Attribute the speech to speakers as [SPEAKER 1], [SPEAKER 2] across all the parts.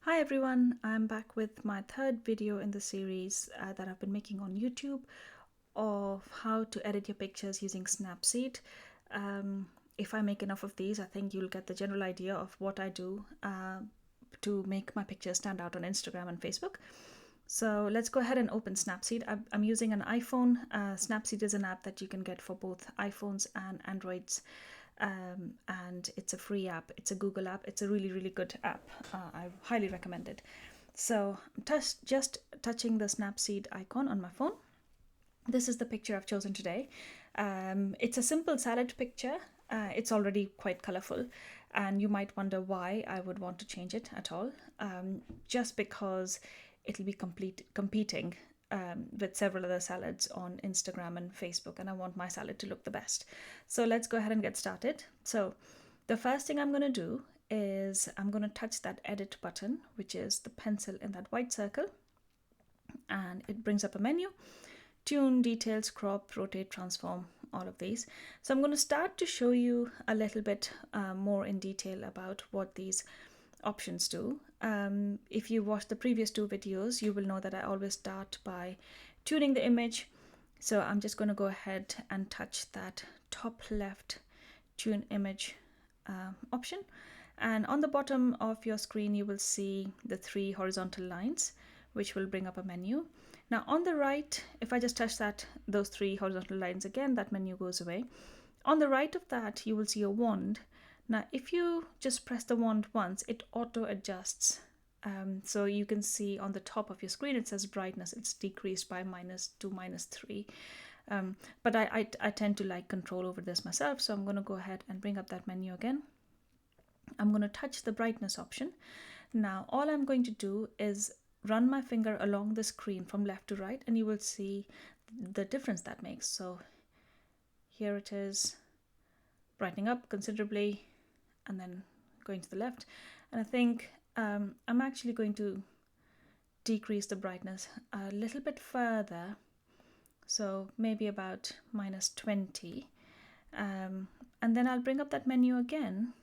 [SPEAKER 1] Hi everyone, I'm back with my third video in the series that I've been making on YouTube of how to edit your pictures using Snapseed. If I make enough of these, I think you'll get the general idea of what I do to make my pictures stand out on Instagram and Facebook. So let's go ahead and open Snapseed. I'm using an iPhone. Snapseed is an app that you can get for both iPhones and Androids. And it's a free app. It's a Google app. It's a really good app. I highly recommend it. So I'm just touching the Snapseed icon on my phone. This is the picture I've chosen today. It's a simple salad picture. It's already quite colorful, and you might wonder why I would want to change it at all. Just because it'll be competing with several other salads on Instagram and Facebook, and I want my salad to look the best. So let's go ahead and get started. So the first thing I'm going to do is I'm going to touch that edit button, which is the pencil in that white circle, and it brings up a menu. Tune, details, crop, rotate, transform, all of these. So I'm going to start to show you a little bit more in detail about what these options do. If you watched the previous two videos, you will know that I always start by tuning the image. So I'm just going to go ahead and touch that top left tune image option. And on the bottom of your screen, you will see the three horizontal lines, which will bring up a menu. Now on the right, if I just touch those three horizontal lines again, that menu goes away. On the right of that, you will see a wand. Now, if you just press the wand once, it auto adjusts. So you can see on the top of your screen, it says brightness. It's decreased by -2, -3. But I tend to like control over this myself. So I'm going to go ahead and bring up that menu again. I'm going to touch the brightness option. Now, all I'm going to do is run my finger along the screen from left to right, and you will see the difference that makes. So here it is brightening up considerably, and then going to the left. And I think I'm actually going to decrease the brightness a little bit further, so maybe about -20. And then I'll bring up that menu again,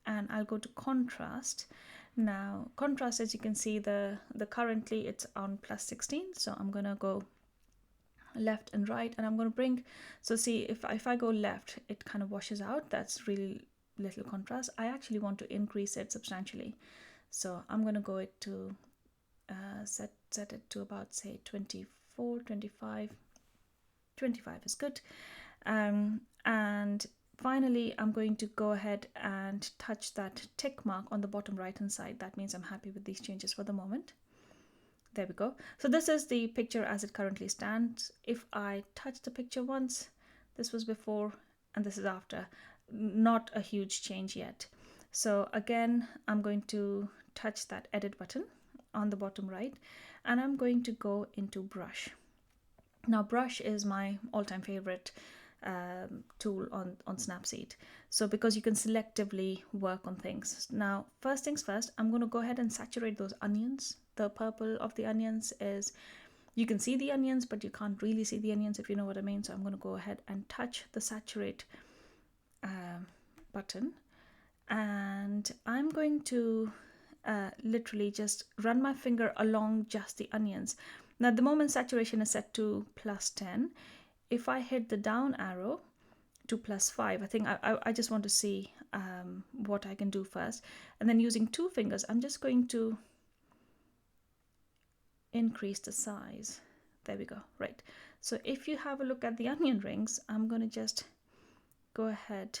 [SPEAKER 1] and I'll go to contrast. Now contrast, as you can see, the currently it's on +16, so I'm gonna go left and right, and I'm going to bring, so see, if I go left, it kind of washes out. That's really little contrast. I actually want to increase it substantially, so I'm going to go it to set it to about, say, 24, 25. 25 is good. And finally, I'm going to go ahead and touch that tick mark on the bottom right hand side. That means I'm happy with these changes for the moment. There we go. So this is the picture as it currently stands. If I touch the picture once, this was before and this is after. Not a huge change yet. So again, I'm going to touch that edit button on the bottom right, and I'm going to go into brush. Now brush is my all-time favorite tool on Snapseed. So because you can selectively work on things. Now, first things first, I'm going to go ahead and saturate those onions. The purple of the onions is, you can see the onions, but you can't really see the onions, if you know what I mean. So I'm going to go ahead and touch the saturate button, and I'm going to literally just run my finger along just the onions. Now at the moment, saturation is set to +10. If I hit the down arrow to +5, I think I just want to see what I can do first. And then using two fingers, I'm just going to increase the size. There we go. Right. So if you have a look at the onion rings, I'm going to just go ahead,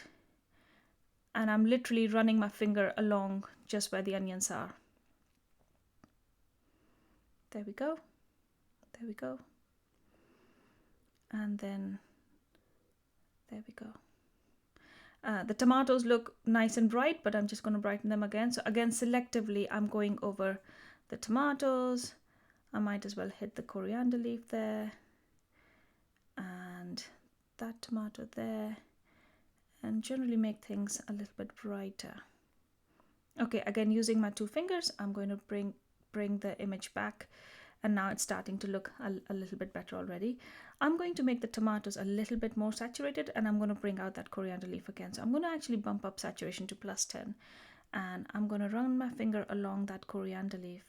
[SPEAKER 1] and I'm literally running my finger along just where the onions are. There we go. There we go. And then there we go. The tomatoes look nice and bright, but I'm just going to brighten them again. So again, selectively, I'm going over the tomatoes. I might as well hit the coriander leaf there, and that tomato there, and generally make things a little bit brighter. Okay, again, using my two fingers, I'm going to bring the image back, and now it's starting to look a little bit better already. I'm going to make the tomatoes a little bit more saturated, and I'm going to bring out that coriander leaf again. So I'm going to actually bump up saturation to +10, And I'm going to run my finger along that coriander leaf.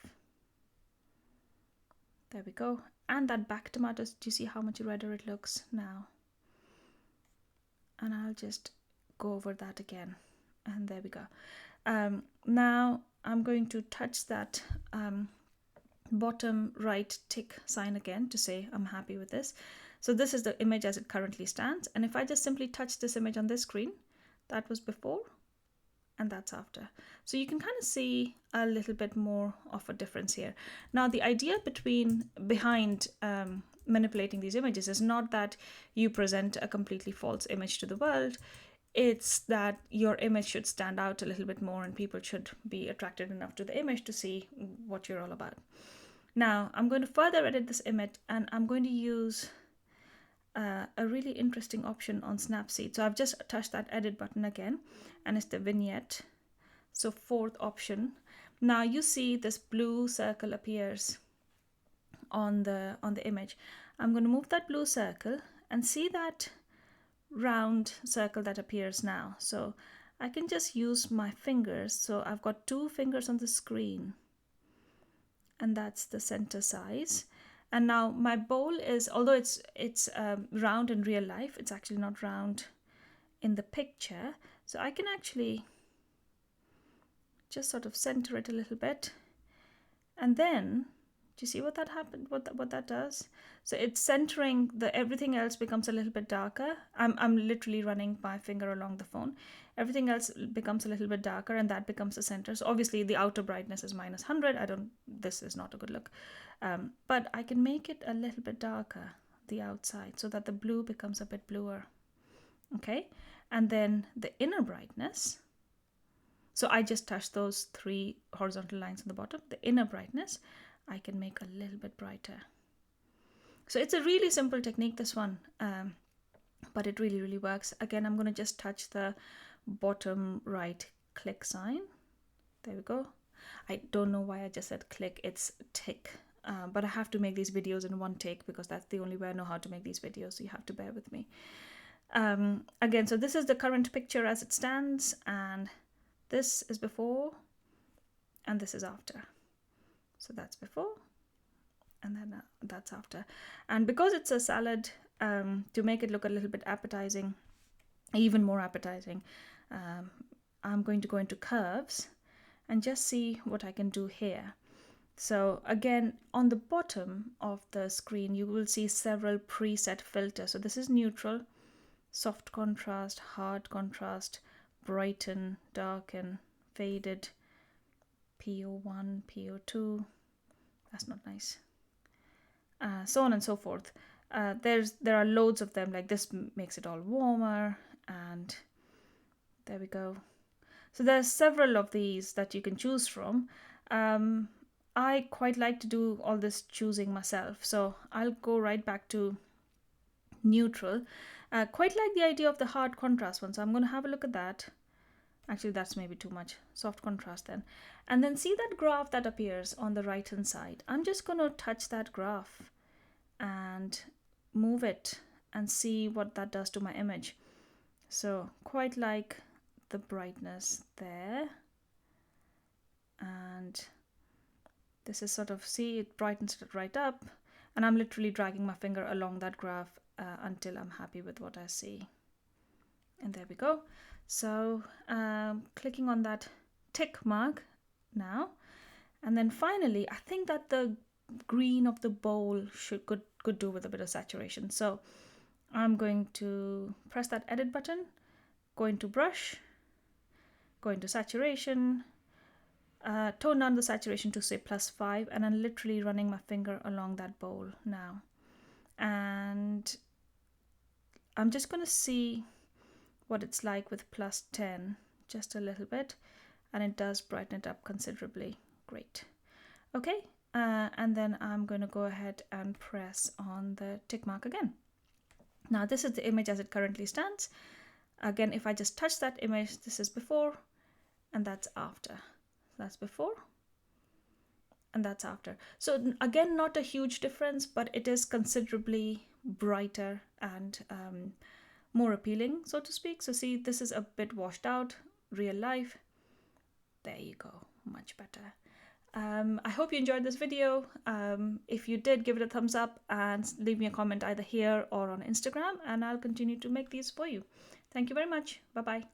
[SPEAKER 1] There we go. And that back tomato, do you see how much redder it looks now? And I'll just go over that again. And there we go. Now I'm going to touch that bottom right tick sign again to say I'm happy with this. So this is the image as it currently stands. And if I just simply touch this image on this screen, that was before and that's after. So you can kind of see a little bit more of a difference here. Now the idea behind manipulating these images is not that you present a completely false image to the world. It's that your image should stand out a little bit more and people should be attracted enough to the image to see what you're all about. Now I'm going to further edit this image and I'm going to use a really interesting option on Snapseed. So I've just touched that edit button again and it's the vignette. So fourth option. Now you see this blue circle appears on the image. I'm going to move that blue circle and see that round circle that appears now. So I can just use my fingers. So I've got 2 fingers on the screen and that's the center size. And now my bowl is, although it's round in real life, it's actually not round in the picture. So I can actually just sort of center it a little bit. And then, do you see what that happened? What that does? So it's centering everything else becomes a little bit darker. I'm literally running my finger along the phone. Everything else becomes a little bit darker and that becomes the center. So obviously the outer brightness is -100. This is not a good look. But I can make it a little bit darker, the outside, so that the blue becomes a bit bluer. Okay. And then the inner brightness. So I just touched those 3 horizontal lines on the bottom. The inner brightness, I can make a little bit brighter. So it's a really simple technique, this one, but it really, really works. Again, I'm going to just touch the bottom right click sign. There we go. I don't know why I just said click, it's tick. But I have to make these videos in one take because that's the only way I know how to make these videos. So you have to bear with me. Again, so this is the current picture as it stands, and this is before, and this is after. So that's before, and then that's after. And because it's a salad, to make it look a little bit appetizing, even more appetizing, I'm going to go into curves and just see what I can do here. So again, on the bottom of the screen, you will see several preset filters. So this is neutral, soft contrast, hard contrast, brighten, darken, faded, PO1, PO2. That's not nice. So on and so forth. There are loads of them. Like this makes it all warmer, and there we go. So there's several of these that you can choose from. I quite like to do all this choosing myself, so I'll go right back to neutral. Quite like the idea of the hard contrast one, so I'm going to have a look at that. Actually, that's maybe too much. Soft contrast then. And then see that graph that appears on the right hand side. I'm just going to touch that graph and move it and see what that does to my image. So quite like the brightness there. And this is sort of, see, it brightens it right up. And I'm literally dragging my finger along that graph until I'm happy with what I see. And there we go. So clicking on that tick mark now. And then finally, I think that the green of the bowl could do with a bit of saturation. So I'm going to press that edit button, go into brush, go into saturation, tone down the saturation to say +5, and I'm literally running my finger along that bowl now. And I'm just going to see what it's like with +10, just a little bit, and it does brighten it up considerably. Great. Okay, and then I'm going to go ahead and press on the tick mark again. Now this is the image as it currently stands. Again, if I just touch that image, this is before and that's after. That's before and that's after. So again, not a huge difference, but it is considerably brighter and more appealing, so to speak. So see, this is a bit washed out, real life. There you go, much better. I hope you enjoyed this video. If you did, give it a thumbs up and leave me a comment either here or on Instagram, and I'll continue to make these for you. Thank you very much. Bye-bye.